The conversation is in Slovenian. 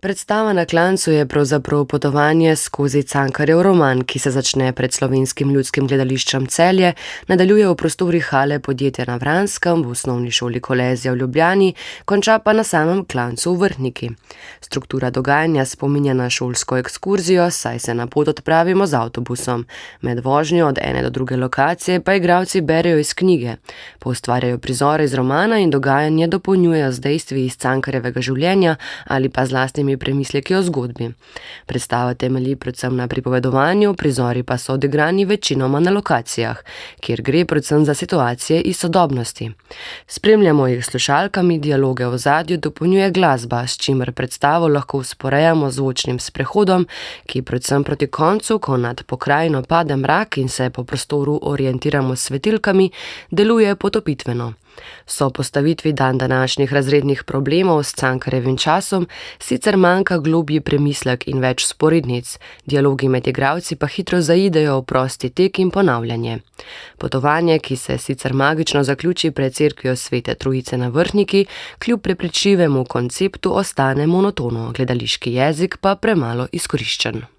Predstava Na klancu je pravzaprav potovanje skozi Cankarjev roman, ki se začne pred Slovenskim ljudskim gledališčem Celje, nadaljuje v prostorih hale podjetja na Vranskem, v osnovni šoli Kolezija v Ljubljani, konča pa na samem klancu v Vrhniki. Struktura dogajanja spominja na šolsko ekskurzijo, saj se na pot odpravimo z avtobusom. Med vožnjo od ene do druge lokacije pa igralci berejo iz knjige, poustvarjajo prizore iz romana in dogajanje dopolnjujejo z dejstvi iz Cankarjevega življenja ali pa z lastnimi premisleki o zgodbi. Predstava temelji predvsem na pripovedovanju, prizori pa so odigrani večinoma na lokacijah, kjer gre predvsem za situacije iz sodobnosti. Spremljamo jih s slušalkami, dialoge v ozadju dopolnjuje glasba, s čimer predstavo lahko usporejamo z zvočnim sprehodom, ki predvsem proti koncu, ko nad pokrajino pade mrak in se po prostoru orientiramo s svetilkami, deluje potopitveno. So postavitvi današnjih razrednih problemov s Cankarjevim časom sicer manjka globlji premislek in več vzporednic, dialogi med igralci pa hitro zaidejo v prosti tek in ponavljanje. Potovanje, ki se sicer magično zaključi pred cerkvijo Svete Trojice na Vrhniki, kljub prepričljivemu konceptu ostane monotono, gledališki jezik pa premalo izkoriščen.